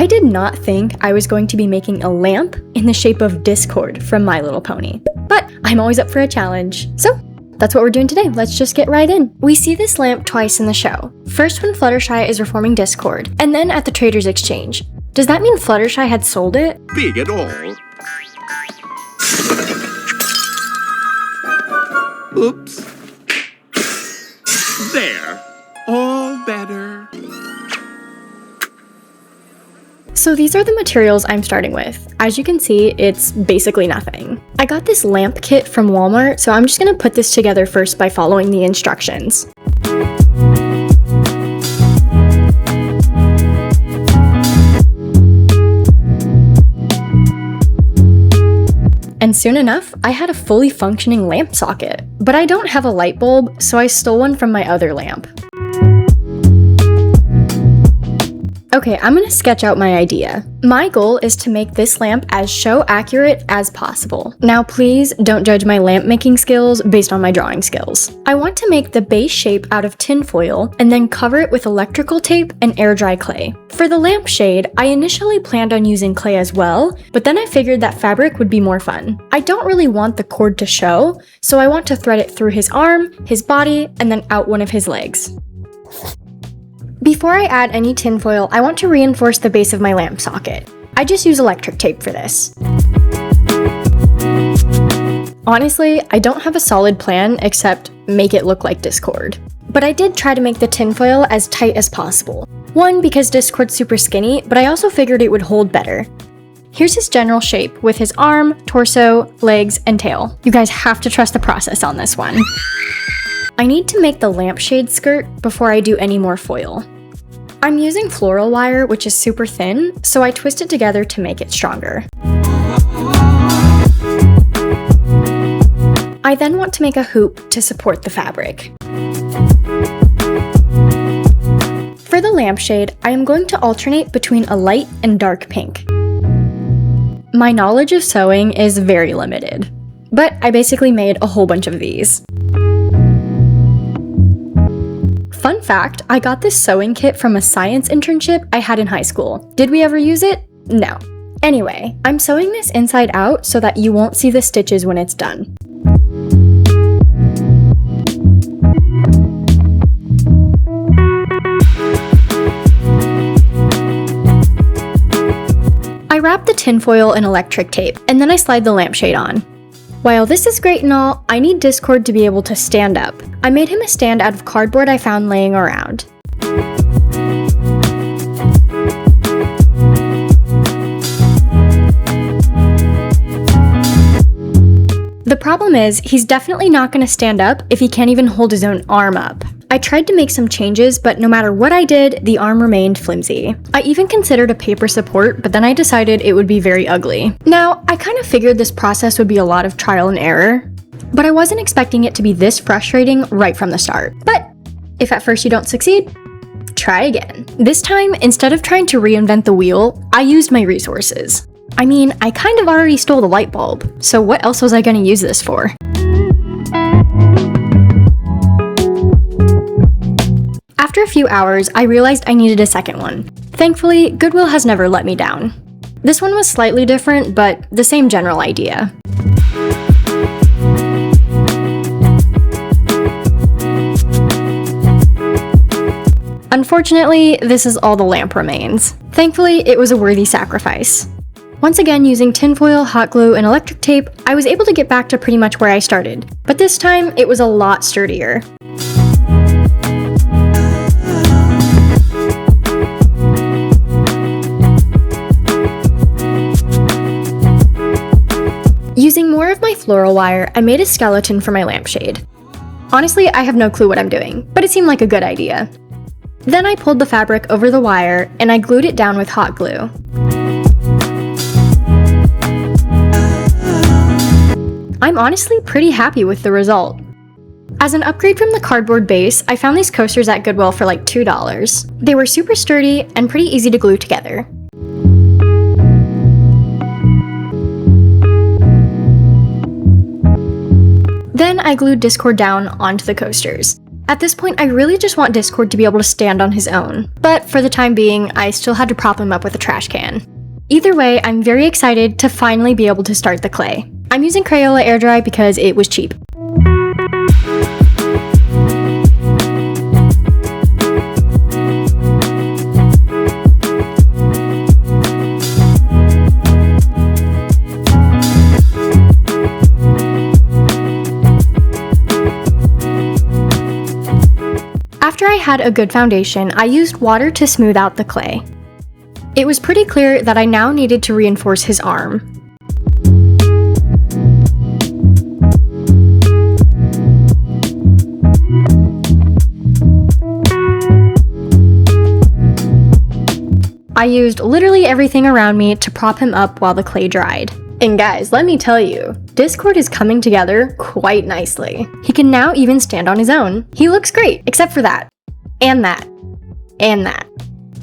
I did not think I was going to be making a lamp in the shape of Discord from My Little Pony, but I'm always up for a challenge. So that's what we're doing today. Let's just get right in. We see this lamp twice in the show. First when Fluttershy is reforming Discord, and then at the Trader's Exchange. Does that mean Fluttershy had sold it? Big at all. Oops. There. All better. So these are the materials I'm starting with. As you can see, it's basically nothing. I got this lamp kit from Walmart, so I'm just gonna put this together first by following the instructions. And soon enough, I had a fully functioning lamp socket. But I don't have a light bulb, so I stole one from my other lamp. Okay, I'm gonna sketch out my idea. My goal is to make this lamp as show accurate as possible. Now please don't judge my lamp making skills based on my drawing skills. I want to make the base shape out of tin foil and then cover it with electrical tape and air dry clay. For the lampshade, I initially planned on using clay as well, but then I figured that fabric would be more fun. I don't really want the cord to show, so I want to thread it through his arm, his body, and then out one of his legs. Before I add any tinfoil, I want to reinforce the base of my lamp socket. I just use electric tape for this. Honestly, I don't have a solid plan except make it look like Discord. But I did try to make the tinfoil as tight as possible. One, because Discord's super skinny, but I also figured it would hold better. Here's his general shape with his arm, torso, legs, and tail. You guys have to trust the process on this one. I need to make the lampshade skirt before I do any more foil. I'm using floral wire, which is super thin, so I twist it together to make it stronger. I then want to make a hoop to support the fabric. For the lampshade, I am going to alternate between a light and dark pink. My knowledge of sewing is very limited, but I basically made a whole bunch of these. Fun fact, I got this sewing kit from a science internship I had in high school. Did we ever use it? No. Anyway, I'm sewing this inside out so that you won't see the stitches when it's done. I wrap the tinfoil in electric tape, and then I slide the lampshade on. While this is great and all, I need Discord to be able to stand up. I made him a stand out of cardboard I found laying around. The problem is, he's definitely not going to stand up if he can't even hold his own arm up. I tried to make some changes, but no matter what I did, the arm remained flimsy. I even considered a paper support, but then I decided it would be very ugly. Now, I kind of figured this process would be a lot of trial and error, but I wasn't expecting it to be this frustrating right from the start. But if at first you don't succeed, try again. This time, instead of trying to reinvent the wheel, I used my resources. I mean, I kind of already stole the light bulb, so what else was I going to use this for? After a few hours, I realized I needed a second one. Thankfully, Goodwill has never let me down. This one was slightly different, but the same general idea. Unfortunately, this is all the lamp remains. Thankfully, it was a worthy sacrifice. Once again, using tinfoil, hot glue, and electric tape, I was able to get back to pretty much where I started, but this time it was a lot sturdier. Using more of my floral wire, I made a skeleton for my lampshade. Honestly, I have no clue what I'm doing, but it seemed like a good idea. Then I pulled the fabric over the wire, and I glued it down with hot glue. I'm honestly pretty happy with the result. As an upgrade from the cardboard base, I found these coasters at Goodwill for like $2. They were super sturdy and pretty easy to glue together. Then I glued Discord down onto the coasters. At this point, I really just want Discord to be able to stand on his own, but for the time being, I still had to prop him up with a trash can. Either way, I'm very excited to finally be able to start the clay. I'm using Crayola Air Dry because it was cheap. After I had a good foundation, I used water to smooth out the clay. It was pretty clear that I now needed to reinforce his arm. I used literally everything around me to prop him up while the clay dried. And guys, let me tell you, Discord is coming together quite nicely. He can now even stand on his own. He looks great, except for that. And that. And that.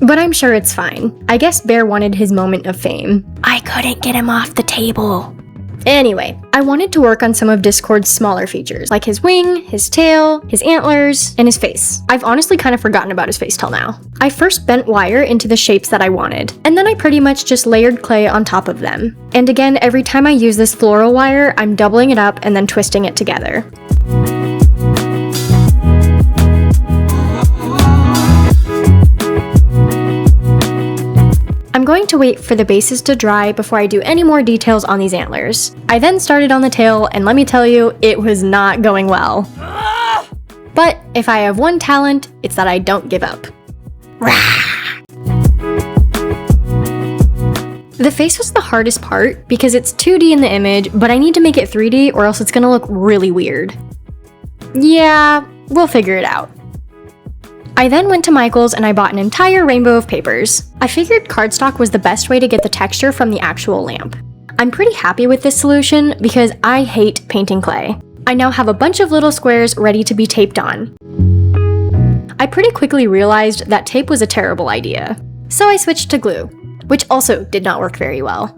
But I'm sure it's fine. I guess Bear wanted his moment of fame. I couldn't get him off the table. Anyway, I wanted to work on some of Discord's smaller features, like his wing, his tail, his antlers, and his face. I've honestly kind of forgotten about his face till now. I first bent wire into the shapes that I wanted, and then I pretty much just layered clay on top of them. And again, every time I use this floral wire, I'm doubling it up and then twisting it together. I'm going to wait for the bases to dry before I do any more details on these antlers. I then started on the tail, and let me tell you, it was not going well. But if I have one talent, it's that I don't give up. The face was the hardest part because it's 2D in the image, but I need to make it 3D or else it's gonna look really weird. Yeah, we'll figure it out. I then went to Michael's and I bought an entire rainbow of papers. I figured cardstock was the best way to get the texture from the actual lamp. I'm pretty happy with this solution because I hate painting clay. I now have a bunch of little squares ready to be taped on. I pretty quickly realized that tape was a terrible idea, so I switched to glue, which also did not work very well.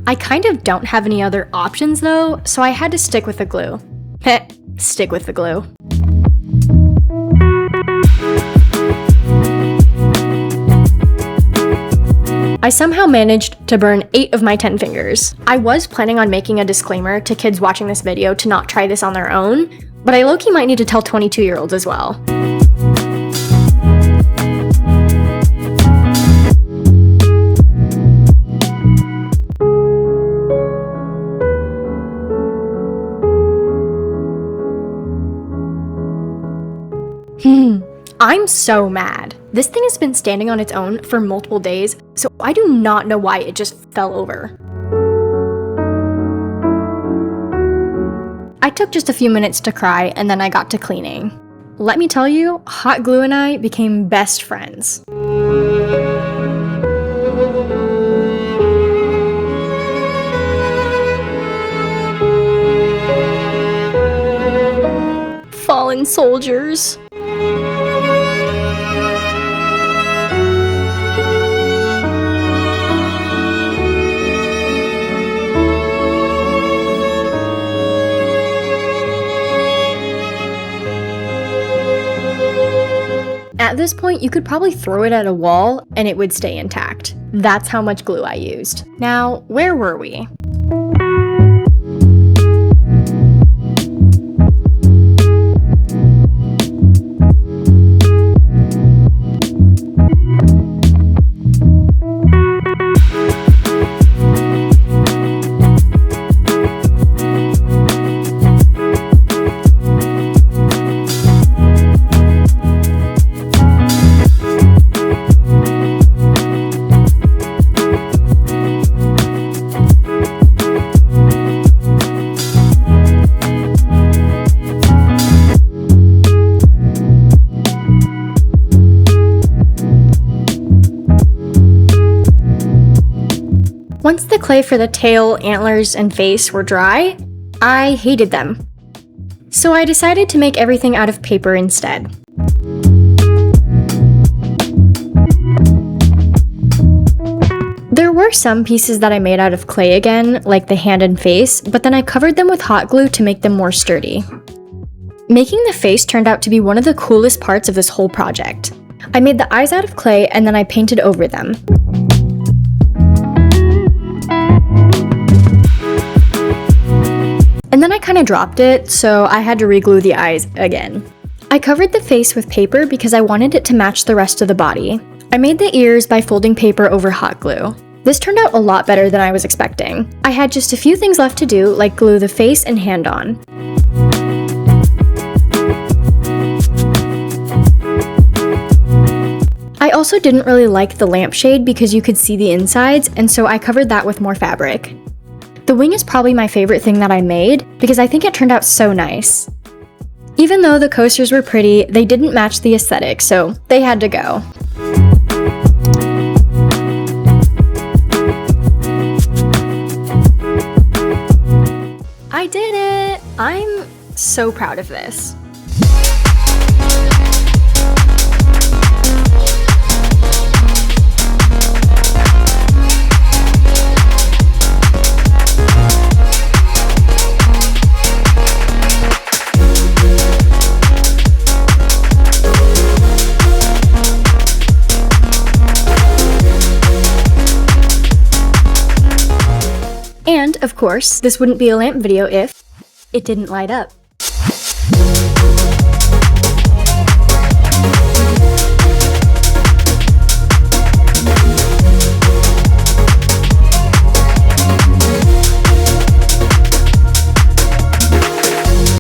I kind of don't have any other options though, so I had to stick with the glue. Heh. Stick with the glue. I somehow managed to burn 8 of my 10 fingers. I was planning on making a disclaimer to kids watching this video to not try this on their own, but I low-key might need to tell 22-year-olds as well. I'm so mad. This thing has been standing on its own for multiple days, so I do not know why it just fell over. I took just a few minutes to cry and then I got to cleaning. Let me tell you, hot glue and I became best friends. Fallen soldiers. At this point, you could probably throw it at a wall and it would stay intact. That's how much glue I used. Now, where were we? Once the clay for the tail, antlers, and face were dry, I hated them. So I decided to make everything out of paper instead. There were are some pieces that I made out of clay again, like the hand and face, but then I covered them with hot glue to make them more sturdy. Making the face turned out to be one of the coolest parts of this whole project. I made the eyes out of clay and then I painted over them. And then I kind of dropped it, so I had to re-glue the eyes again. I covered the face with paper because I wanted it to match the rest of the body. I made the ears by folding paper over hot glue. This turned out a lot better than I was expecting. I had just a few things left to do, like glue the face and hand on. I also didn't really like the lampshade because you could see the insides, and so I covered that with more fabric. The wing is probably my favorite thing that I made because I think it turned out so nice. Even though the coasters were pretty, they didn't match the aesthetic, so they had to go. I did it! I'm so proud of this. And, of course, this wouldn't be a lamp video if it didn't light up.